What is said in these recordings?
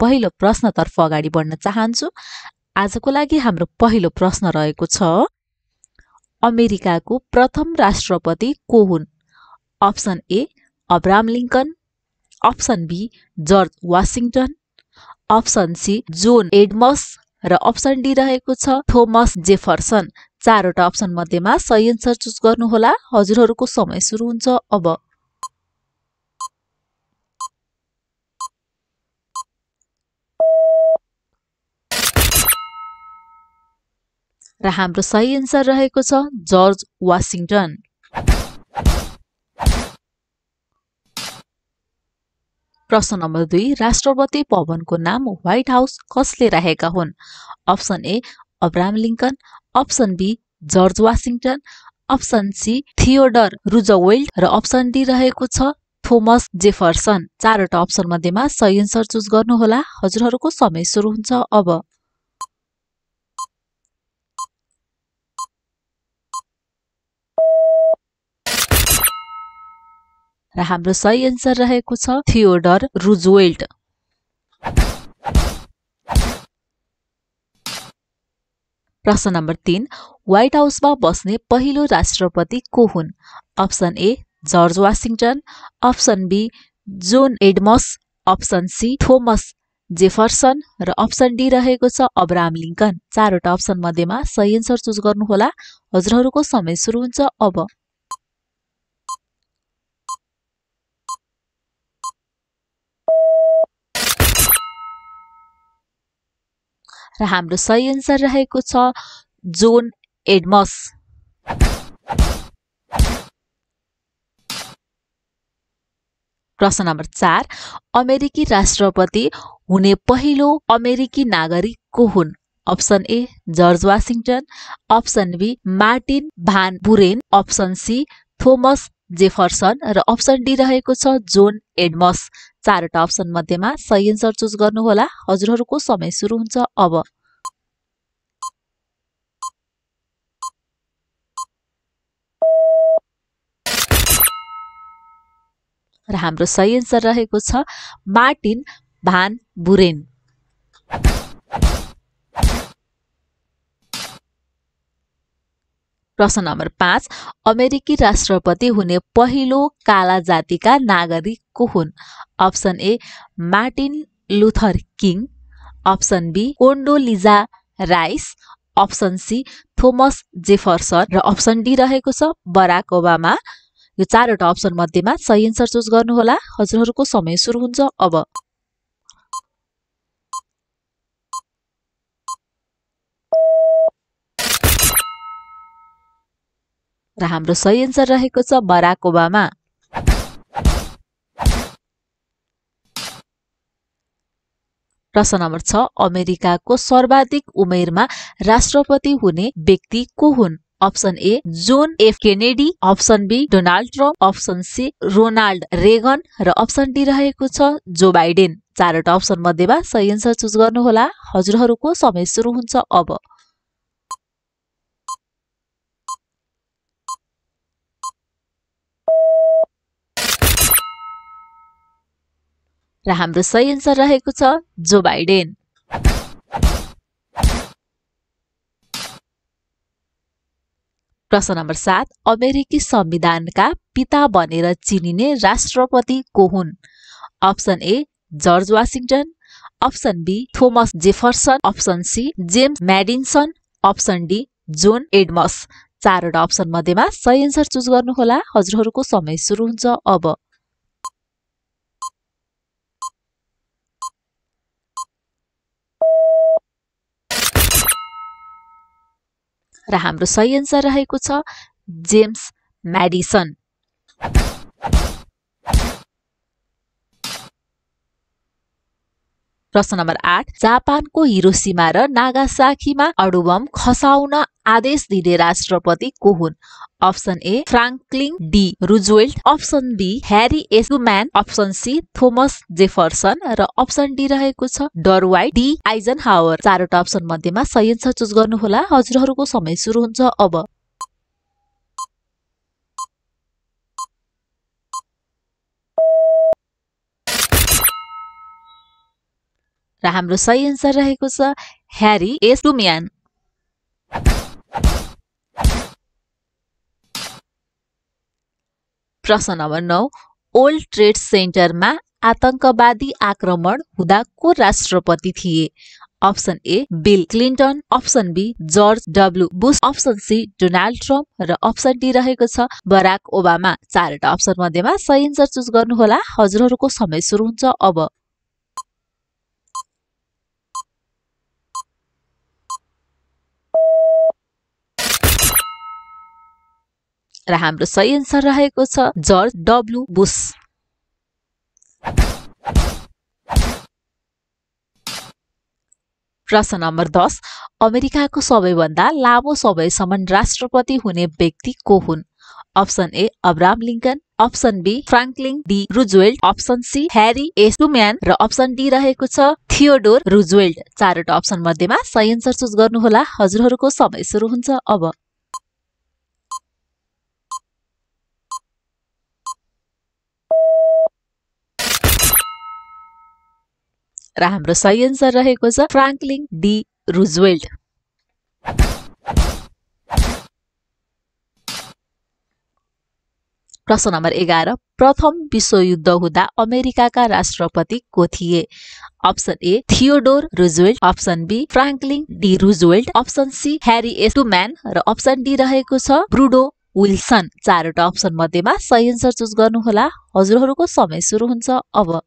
पहिलो प्रश्नतर्फ अगाडि बढ्न चाहन्छु। आजको लागि हाम्रो पहिलो प्रश्न रहेको छ, अमेरिकाको प्रथम राष्ट्रपति को हुन्? Option A Abraham Lincoln, option B George Washington, option C John Adams र अप्सन डी रहेको छ थोमस जेफरसन। चारवटा अप्सन मध्येमा सही आन्सर चुज गर्नुहोला। हजुरहरूको समय सुरु हुन्छ अब। र हाम्रो सही आन्सर रहेको छ जर्ज वाशिंगटन। प्रश्न नम्बर 2, राष्ट्रपति भवनको नाम व्हाइट हाउस कसले राखेका हुन्? Option A Abraham Lincoln, option B George Washington, option C Theodore Roosevelt र अप्सन डी रहेको छ थोमस जेफरसन। चारवटा अप्सन मध्येमा सही आन्सर चुज गर्नुहोला। हजुरहरूको समय सुरु हुन्छ अब। र हाम्रो सही आन्सर रहेको छ थियोडर रुजवेल्ट। प्रश्न नम्बर 3, व्हाइट हाउसमा बस्ने पहिलो राष्ट्रपति को हुन्? Option A George Washington, option B John Adams, option C Thomas Jefferson र अप्सन डी रहेको छ अब्राहम लिंकन। चारवटा अप्सन मध्येमा सही आन्सर चुज गर्नुहोला। हजुरहरूको समय सुरु हुन्छ अब। र हाम्रो सही आन्सर रहेको छ जोन एडम्स। प्रश्न नम्बर 4, अमेरिकी राष्ट्रपति हुने पहिलो अमेरिकी नागरिक को हुन्? Option A George Washington, option B Martin Van Buren, option C Thomas Jefferson र अप्सन डी रहेको छ जोन एडम्स। चारवटा अप्सन मध्येमा सही आन्सर चुज गर्नुहोला। हजुरहरूको समय सुरु हुन्छ अब। र हाम्रो सही आन्सर रहेको छ मार्टिन भान बुरेन। प्रश्न नम्बर 5, अमेरिकी राष्ट्रपति हुने पहिलो काला जातिका नागरिक को हुन्? Option A Martin Luther King, option B Condoleezza Rice, option C Thomas Jefferson र अप्सन डी रहेको छ बराक ओबामा। यो चारवटा अप्सन मध्येमा सही आन्सर चुज गर्नुहोला। हजुरहरूको समय सुरु हुन्छ अब। र हाम्रो सही आन्सर रहेको छ बराक ओबामा। प्रश्न नम्बर 6, अमेरिकाको सर्वाधिक उमेरमा राष्ट्रपति हुने व्यक्ति को हुन्? Option A John F Kennedy, option B Donald Trump, option C Ronald Reagan र अप्सन डी रहेको छ जो बाइडेन। चारवटा अप्सन मध्येमा सही आन्सर चुज गर्नुहोला। हजुरहरूको समय सुरु हुन्छ अब। र हाम्रो सही आन्सर रहेको छ जो बाइडेन। प्रश्न नम्बर 7, अमेरिकी संविधानका पिता भनेर चिनिने राष्ट्रपति को हुन्? Option A George Washington, option B Thomas Jefferson, option C James Madison, option D John Adams. चारवटा अप्सन मध्येमा सही आन्सर चुज गर्नुहोला। हजुरहरूको समय सुरु हुन्छ अब। र हाम्रो सही आन्सर रहेको छ जेम्स म्याडिसन। प्रश्न नम्बर 8, जापानको हिरोशिमा र नागासाकीमा अणुबम खसाउन आदेश दिने राष्ट्रपति को हुन्? Option A Franklin D Roosevelt, option B Harry S Truman, option C Thomas Jefferson र अप्सन डी रहेको छ डरवाइट डी आइजनहावर। चारवटा अप्सन मध्येमा सही आन्सर चुज गर्नुहोला। हजुरहरूको समय सुरु हुन्छ अब। र हाम्रो सही आन्सर रहेको छ ह्यारी एस ट्रुम्यान। प्रश्न नम्बर 9 वर्ल्ड ट्रेड सेन्टरमा आतंकवादी आक्रमण हुँदा को राष्ट्रपति थिए? Option A Bill Clinton, option B George W Bush, option C Donald Trump र अप्सन डी रहेको छ बराक ओबामा। चारवटा अप्सन मध्येमा सही आन्सर चुज गर्नुहोला। हजुरहरूको समय सुरु हुन्छ अब। र हाम्रो सही आन्सर रहेको छ जर्ज डब्ल्यू बुश। प्रश्न नम्बर 10 अमेरिकाको सबैभन्दा लामो समयसम्म राष्ट्रपति हुने व्यक्ति को हुन्? Option A Abraham Lincoln, option B Franklin D Roosevelt, option C Harry S Truman र अप्सन डी रहेको छ थियोडोर रुजवेल्ट। चारवटा अप्सन मध्येमा सही आन्सर चुज गर्नुहोला। हजुरहरूको समय सुरु हुन्छ अब। र हाम्रो सही आन्सर रहेको छ फ्राङ्कलिन डी रुजवेल्ट। प्रश्न नम्बर 11 प्रथम विश्वयुद्ध हुँदा अमेरिकाका राष्ट्रपति को थिए? Option A Theodore Roosevelt, option B Franklin D Roosevelt, option C Harry S Truman र अप्सन डी रहेको छ वुड्रो विल्सन। चारवटा अप्सन मध्येमा सही आन्सर चुज गर्नुहोला। हजुरहरूको समय सुरु हुन्छ अब।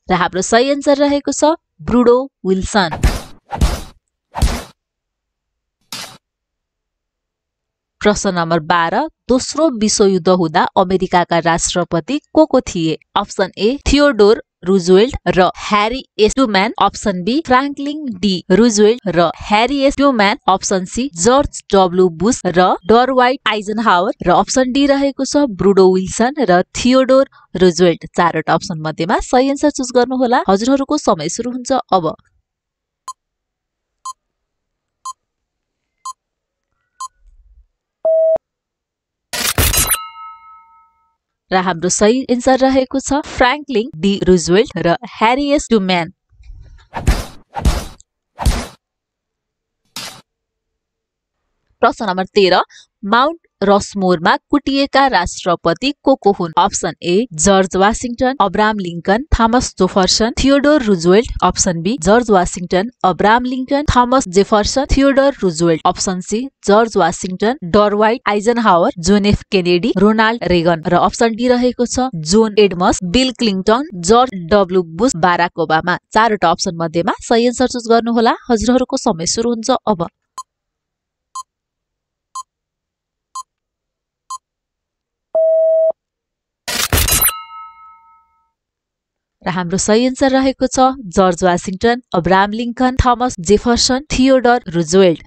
र हाम्रो सही आन्सर रहेको छ वुड्रो विल्सन। प्रश्न नम्बर 12 दोस्रो विश्वयुद्ध हुँदा अमेरिकाका राष्ट्रपति को थिए? अप्सन ए थियोडोर रुजवेल्ट र Harry S Truman, option B Franklin D Roosevelt र Harry S Truman, option C George W Bush र डरवाइट आइजनहावर र अप्सन डी रहेको छ वुड्रो विल्सन र थियोडोर रुजवेल्ट। चारवटा अप्सन मध्येमा सही आन्सर चुज गर्नुहोला। हजुरहरूको समय सुरु हुन्छ अब। र हाम्रो सही आन्सर रहेको छ फ्राङ्कलिन डी रुजवेल्ट र ह्यारी एस ट्रुम्यान। प्रश्न नम्बर 13 माउन्ट रसमोरमा कुटिएका राष्ट्रपति को हुन्? Option A George Washington, Abraham Lincoln, Thomas Jefferson, Theodore Roosevelt, option B George Washington, Abraham Lincoln, Thomas Jefferson, Theodore Roosevelt, option C George Washington, डरवाइट Eisenhower, John F Kennedy, Ronald Reagan र option D रहेको छ John Adams, Bill Clinton, George W Bush, Barack Obama. चारवटा option मध्येमा सही answer choose गर्नुहोला। हजुरहरूको समय सुरु हुन्छ अब। र हाम्रो सही आन्सर रहेको छ George Washington, Abraham Lincoln, Thomas Jefferson, Theodore Roosevelt.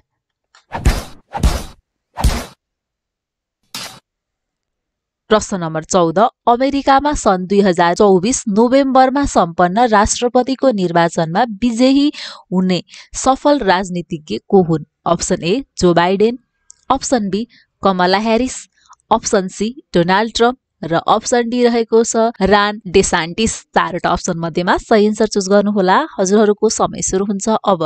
प्रश्न नम्बर 14 अमेरिकामा सन् 2024 नोभेम्बरमा सम्पन्न राष्ट्रपतिको निर्वाचनमा विजयी हुने सफल राजनीतिज्ञ को हुन्? Option A Joe Biden, option B Kamala Harris, option C Donald Trump र अप्सन डी रहेको छ रान डेसान्टिस। चारवटा अप्सन मध्येमा सही आन्सर चुज गर्नुहोला। हजुरहरूको समय सुरु हुन्छ अब।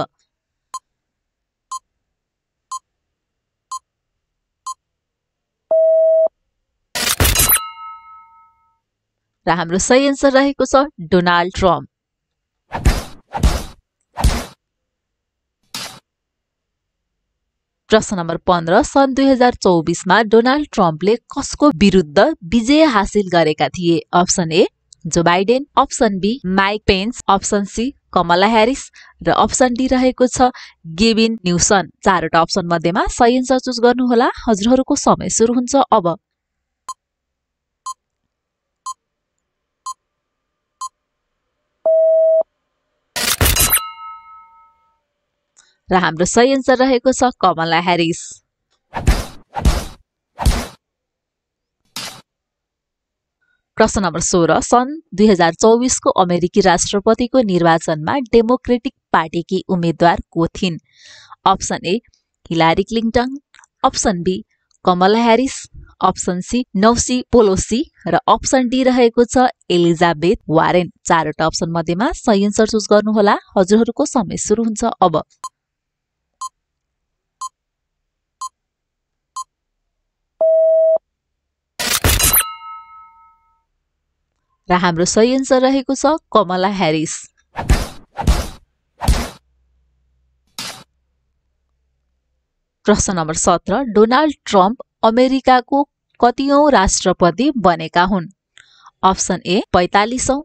र हाम्रो सही आन्सर रहेको छ डोनाल्ड ट्रम्प। प्रश्न नम्बर 15 सन् 2024 मा डोनाल्ड ट्रम्पले कसको विरुद्ध विजय हासिल गरेका थिए? Option A Joe Biden, option B Mike Pence, option C Kamala Harris र अप्सन डी रहेको छ गेविन न्युसन। चारवटा अप्सन मध्येमा सही आन्सर चुज गर्नुहोला। हजुरहरूको समय सुरु हुन्छ अब। र हाम्रो सही आन्सर रहेको छ कमला ह्यारिस। प्रश्न नम्बर 16 सन् 2024 को अमेरिकी राष्ट्रपतिको निर्वाचनमा डेमोक्रेटिक पार्टीकी उम्मेद्वार को थिइन्? Option A Hillary Clinton, option B Kamala Harris, option C Nancy Pelosi र अप्सन डी रहेको छ एलिजाबेथ वारेन। चारवटा अप्सन मध्येमा सही आन्सर चुज गर्नुहोला। हजुरहरूको समय सुरु हुन्छ अब। र हाम्रो सही आन्सर रहेको छ कमला ह्यारिस। प्रश्न नम्बर 17 डोनाल्ड ट्रम्प अमेरिकाको कतिऔं राष्ट्रपति बनेका हुन्? अप्सन ए 45औं,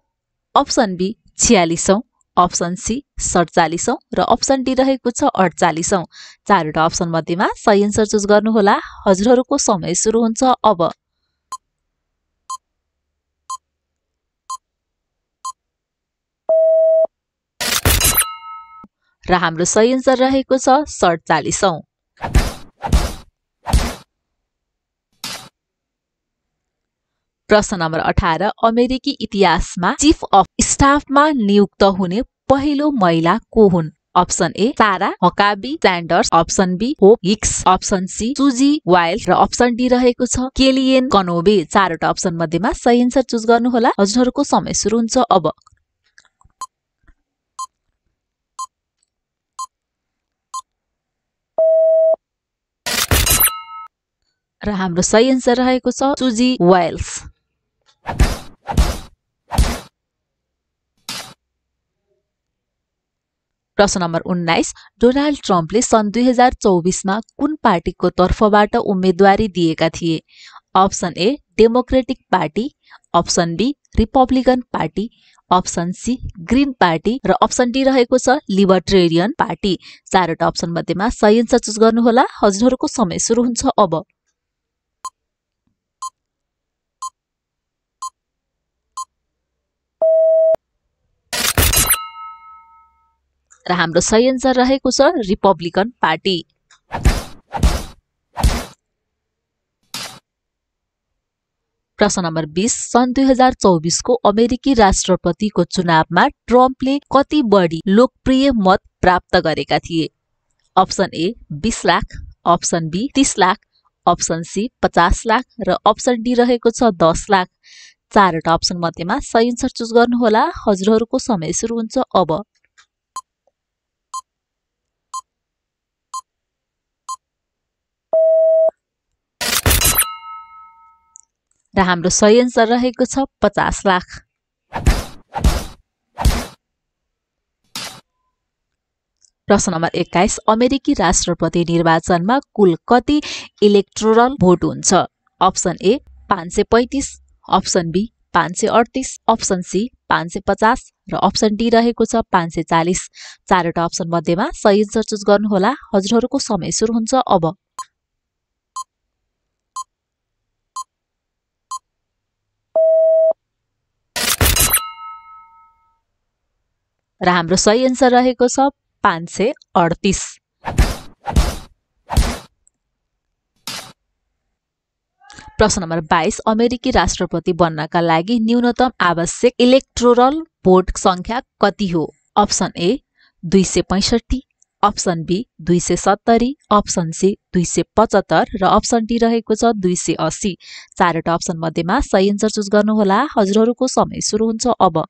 अप्सन बी 46औं, अप्सन सी 47औं र अप्सन डी रहेको छ 48औं। चारवटा अप्सन मध्येमा सही आन्सर चुज गर्नुहोला। हजुरहरूको समय सुरु हुन्छ अब। र हाम्रो सही आन्सर रहेको छ 47औं। प्रश्न नम्बर 18 अमेरिकी इतिहासमा चीफ अफ स्टाफमा नियुक्त हुने पहिलो महिला को हुन्? Option A Sarah Huckabee Sanders, option B Hope Hicks, option C Susie Wiles र अप्सन डी रहेको छ केलियन कनोवे। चारवटा अप्सन मध्येमा सही आन्सर चुज गर्नुहोला। हजुरहरूको समय सुरु हुन्छ अब। र हाम्रो सही आन्सर रहेको छ सुजी वाइल्स। प्रश्न नम्बर 19 डोनाल्ड ट्रम्पले सन् 2024 मा कुन पार्टीको तर्फबाट उम्मेदवारी दिएका थिए? Option A Democratic Party, option B Republican Party, option C Green Party र अप्सन डी रहेको छ लिबर्टेरियन पार्टी। चारवटा अप्सन मध्येमा सही आन्सर चुज गर्नुहोला। हजुरहरूको समय सुरु हुन्छ अब। र हाम्रो सही आन्सर रहेको छ रिपब्लिकन पार्टी। प्रश्न नम्बर 20 सन् 2024 को अमेरिकी राष्ट्रपतिको चुनावमा ट्रम्पले कति बढी लोकप्रिय मत प्राप्त गरेका थिए? Option A 20 lakh, option B 30 lakh, option C 50 lakh र अप्सन डी रहेको छ 10 लाख। चारवटा अप्सन मध्येमा सही आन्सर चुज गर्नुहोला। हजुरहरूको समय सुरु हुन्छ अब। र हाम्रो सही आन्सर रहेको छ 50 लाख। प्रश्न नम्बर 21 अमेरिकी राष्ट्रपति निर्वाचनमा कुल कति इलेक्टोरल भोट हुन्छ? Option A 535, option B 538, option C 550 र अप्सन डी रहेको छ 540। चारवटा अप्सन मध्येमा सही आन्सर चुज गर्नुहोला। हजुरहरूको समय सुरु हुन्छ अब। र हाम्रो सही आन्सर रहेको छ 538। प्रश्न नम्बर 22 अमेरिकी राष्ट्रपति बन्नका लागि न्यूनतम आवश्यक इलेक्टोरल भोट संख्या कति हो? Option A 265, option B 270, option C 275 र अप्सन डी रहेको छ 280। चारवटा अप्सन मध्येमा सही आन्सर चुज गर्नुहोला। हजुरहरूको समय सुरु हुन्छ अब।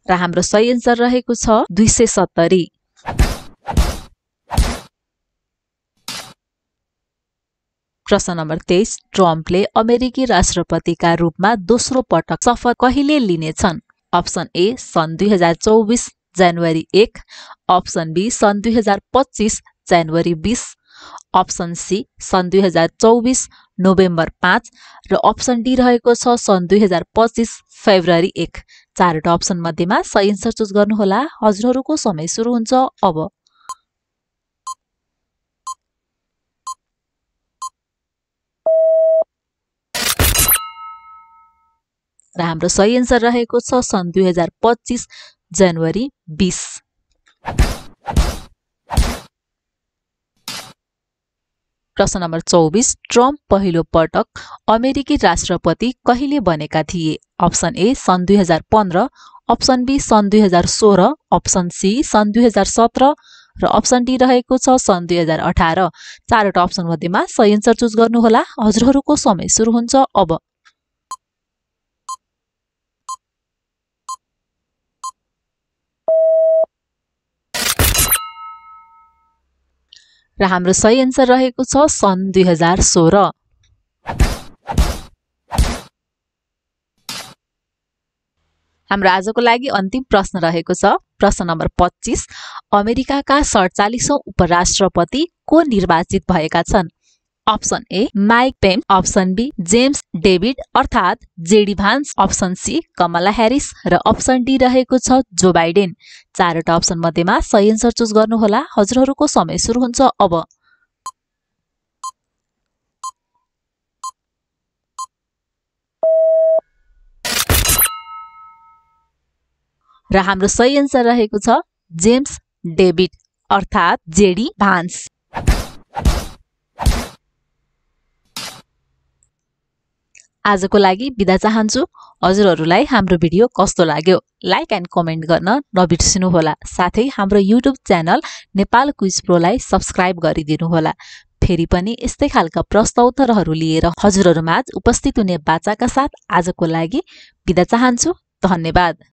र हाम्रो सही आन्सर रहेको छ 270। प्रश्न नम्बर 23 ट्रम्पले अमेरिकी राष्ट्रपतिका रूपमा दोस्रो पटक शपथ कहिले लिनेछन्? अप्सन ए सन् 2024 जनवरी 1, अप्सन बी सन् 2025 जनवरी 20, अप्सन सी सन् 2024 नोभेम्बर 5 र अप्सन डी रहेको छ सन् 2025 फेब्रुअरी 1। चारवटा अप्सन मध्येमा सही आन्सर चुज गर्नुहोला। हजुरहरूको समय सुरु हुन्छ अब। र हाम्रो सही आन्सर रहेको छ सन् 2025 जनवरी 20। प्रश्न नम्बर 24 ट्रम्प पहिलो पटक अमेरिकी राष्ट्रपति कहिले बनेका थिए? अप्सन ए सन् 2015, अप्सन बी सन् 2016, अप्सन सी सन् 2017 र अप्सन डी रहेको छ सन् 2018। चारवटा अप्सन मध्येमा सही एन्सर चुज गर्नुहोला। हजुरहरूको समय सुरु हुन्छ अब। र हाम्रो सही एन्सर रहेको छ सन् 2016। हाम्रो आजको लागि अन्तिम प्रश्न रहेको छ प्रश्न नम्बर 25। अमेरिकाका 47औं उपराष्ट्रपति को निर्वाचित भएका छन्? Option A Mike Pence, option B James David अर्थात् JD Vance, option C Kamala Harris र अप्सन डी रहेको छ जो बाइडेन। चारवटा अप्सन मध्येमा सही एन्सर चुज गर्नुहोला। हजुरहरूको समय सुरु हुन्छ अब। र हाम्रो सही एन्सर रहेको छ जेम्स डेभिड अर्थात् जेडी भान्स। आजको लागि बिदा चाहन्छु। हजुरहरूलाई हाम्रो भिडियो कस्तो लाग्यो लाइक एन्ड कमेन्ट गर्न नबिर्सिनुहोला। साथै हाम्रो युट्युब च्यानल नेपाल क्विज प्रोलाई सब्स्क्राइब गरिदिनुहोला। फेरि पनि यस्तै खालका प्रश्न उत्तरहरू लिएर हजुरहरूमाझ उपस्थित हुने बाचाका साथ आजको लागि बिदा चाहन्छु। धन्यवाद।